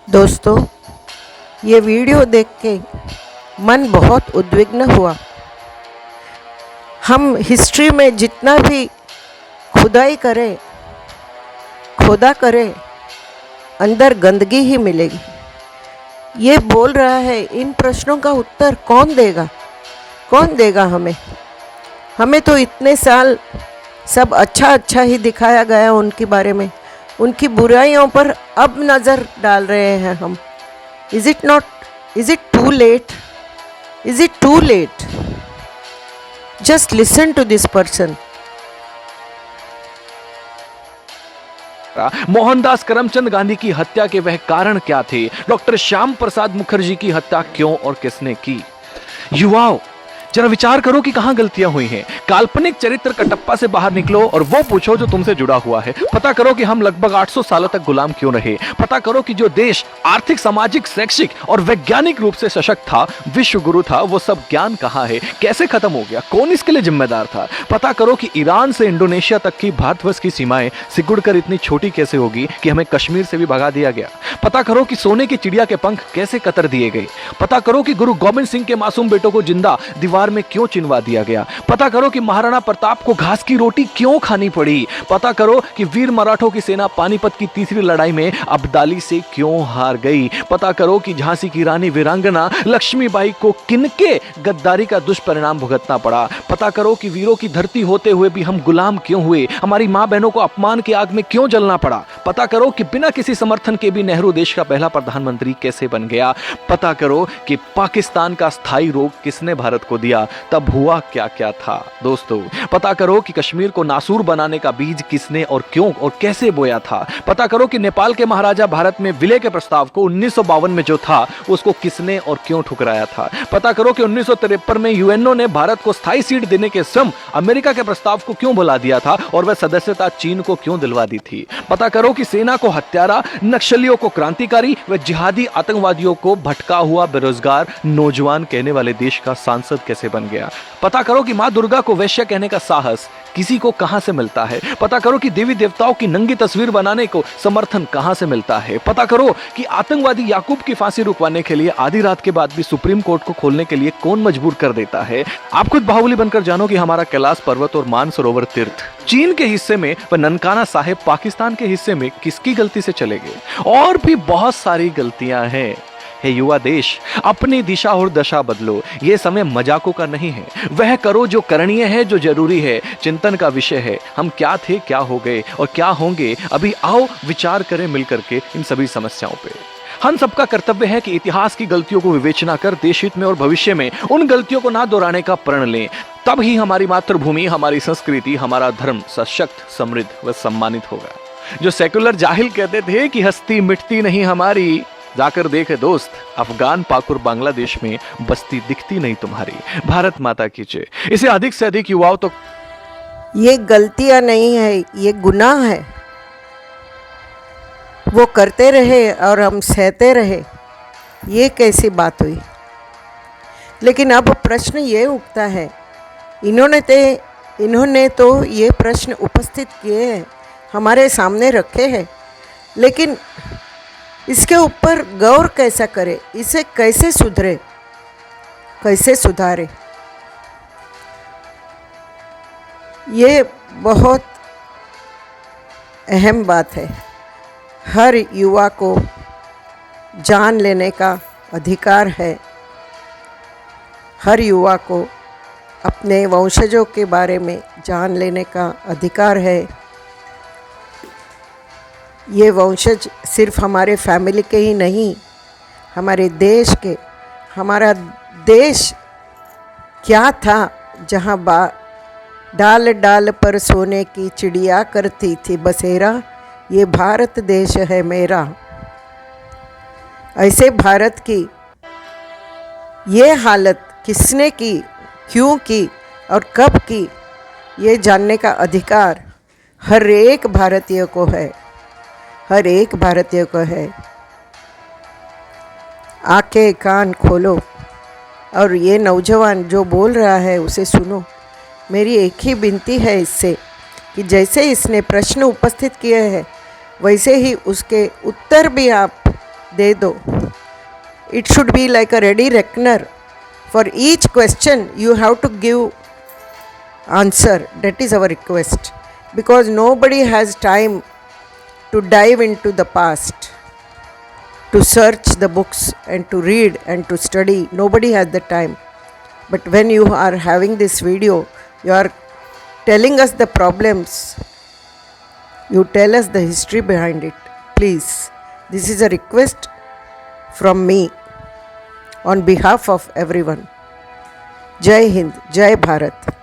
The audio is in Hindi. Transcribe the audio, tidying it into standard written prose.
दोस्तों, ये वीडियो देख के मन बहुत उद्विग्न हुआ। हम हिस्ट्री में जितना भी खुदाई करें, खोदा करें, अंदर गंदगी ही मिलेगी। ये बोल रहा है, इन प्रश्नों का उत्तर कौन देगा? कौन देगा हमें? हमें तो इतने साल सब अच्छा ही दिखाया गया उनके बारे में। उनकी बुराइयों पर अब नज़र डाल रहे हैं हम। Is it too late? Is it too late? Just listen to this person. Mohandas Karamchand Gandhi की हत्या के वह कारण क्या थे? डॉक्टर श्याम प्रसाद मुखर्जी की हत्या क्यों और किसने की? युवाओं, जरा विचार करो कि कहां गलतियां हुई हैं। काल्पनिक चरित्र कटप्पा से बाहर निकलो और वो पूछो जो तुमसे जुड़ा हुआ है। पता करो कि हम लगभग 800 सालों तक गुलाम क्यों रहे। पता करो कि जो देश आर्थिक, सामाजिक, शैक्षिक और वैज्ञानिक रूप से सशक्त था, विश्व गुरु था, वो सब ज्ञान कहां है, कैसे खत्म हो गया, कौन इसके लिए जिम्मेदार था। पता करो कि ईरान से इंडोनेशिया तक की भारतवर्ष की सीमाएं सिकुड़कर इतनी छोटी कैसे होगी कि हमें कश्मीर से भी भगा दिया गया। पता करो कि सोने की चिड़िया के पंख कैसे कतर दिए गए। पता करो कि गुरु गोविंद सिंह के मासूम बेटों को जिंदा दीवार में क्यों चिनवा दिया गया। पता करो कि महाराणा प्रताप को घास की रोटी क्यों खानी पड़ी। पता करो कि वीर मराठों की सेना पानीपत की तीसरी लड़ाई में अब्दाली से क्यों हार गई। पता करो कि झांसी की रानी वीरांगना लक्ष्मीबाई को किनके गद्दारी का दुष्परिणाम भुगतना पड़ा। पता करो कि वीरों की धरती होते हुए भी हम गुलाम क्यों हुए, हमारी मां बहनों को अपमान की आग में क्यों जलना पड़ा। पता करो कि बिना किसी समर्थन के भी नेहरू देश का पहला प्रधानमंत्री कैसे बन गया। पता करो कि पाकिस्तान का स्थायी रोग किसने भारत को दिया, तब हुआ क्या क्या था। दोस्तों, पता करो कि कश्मीर को नासूर बनाने का बीज किसने और क्यों और कैसे बोया था। पता करो कि नेपाल के महाराजा भारत में विलय के प्रस्ताव को 1952 में जो था उसको किसने और क्यों ठुकराया था। पता करो कि 1953 में यूएनओ ने भारत को स्थायी सीट देने के श्रम अमेरिका के प्रस्ताव को क्यों भुला दिया था और वह सदस्यता चीन को क्यों दिलवा दी थी। पता करो कि सेना को हत्यारा, नक्सलियों को क्रांतिकारी व जिहादी आतंकवादियों को भटका हुआ बेरोजगार नौजवान कहने वाले देश का सांसद कैसे बन गया। पता करो कि मां दुर्गा को वैश्य कहने का साहस किसी को कहां से मिलता है। पता करो कि देवी देवताओं की नंगी तस्वीर बनाने को समर्थन कहां से मिलता है। पता करो कि आतंकवादी याकूब की फांसी रुकवाने के लिए आधी रात के बाद भी सुप्रीम कोर्ट को खोलने के लिए कौन मजबूर कर देता है। आप खुद बाहुबली बनकर जानो कि हमारा कैलाश पर्वत और मानसरोवर तीर्थ चीन के हिस्से में व ननकाना साहिब पाकिस्तान के हिस्से में किसकी गलती से चले गए। और भी बहुत सारी गलतियां हैं। हे युवा देश, अपनी दिशा और दशा बदलो। यह समय मजाकों का नहीं है। वह करो जो करणीय है, जो जरूरी है, चिंतन का विषय है। हम क्या थे, क्या हो गए और क्या होंगे, अभी आओ विचार करें मिलकर के इन सभी समस्याओं पे। हम सबका कर्तव्य है कि इतिहास की गलतियों को विवेचना कर देश हित में और भविष्य में उन गलतियों को ना दोहराने का प्रण लें। तब ही हमारी मातृभूमि, हमारी संस्कृति, हमारा धर्म सशक्त, समृद्ध व सम्मानित होगा। जो सेकुलर जाहिल कहते थे कि हस्ती मिटती नहीं हमारी, जाकर देखे दोस्त, अफगान, पाक और बांग्लादेश में बस्ती दिखती नहीं तुम्हारी। भारत माता की जय। इसे अधिक से अधिक युवाओं तो ये गलतियां नहीं है, ये गुनाह है। वो करते रहे और हम सहते रहे, ये कैसी बात हुई? लेकिन अब प्रश्न ये उठता है, इन्होंने तो ये प्रश्न उपस्थित किए हैं, हमारे सामने रखे हैं, लेकिन इसके ऊपर गौर कैसा करे, इसे कैसे सुधरे, कैसे सुधारे? ये बहुत अहम बात है। हर युवा को जान लेने का अधिकार है। हर युवा को अपने वंशजों के बारे में जान लेने का अधिकार है। ये वंशज सिर्फ हमारे फैमिली के ही नहीं, हमारे देश के। हमारा देश क्या था जहाँ डाल डाल पर सोने की चिड़िया करती थी बसेरा, ये भारत देश है मेरा। ऐसे भारत की ये हालत किसने की, क्यों की और कब की, ये जानने का अधिकार हर एक भारतीय को है। हर एक भारतीय को है। आंखें कान खोलो और ये नौजवान जो बोल रहा है उसे सुनो। मेरी एक ही विनती है इससे कि जैसे इसने प्रश्न उपस्थित किए हैं वैसे ही उसके उत्तर भी आप दे दो. It should be like a ready reckoner. For each question you have to give answer. That is our request, because nobody has time to dive into the past, to search the books and to read and to study. Nobody has the time. But when you are having this video, you are telling us the problems, you tell us the history behind it. Please, this is a request from me on behalf of everyone. Jai Hind, Jai Bharat.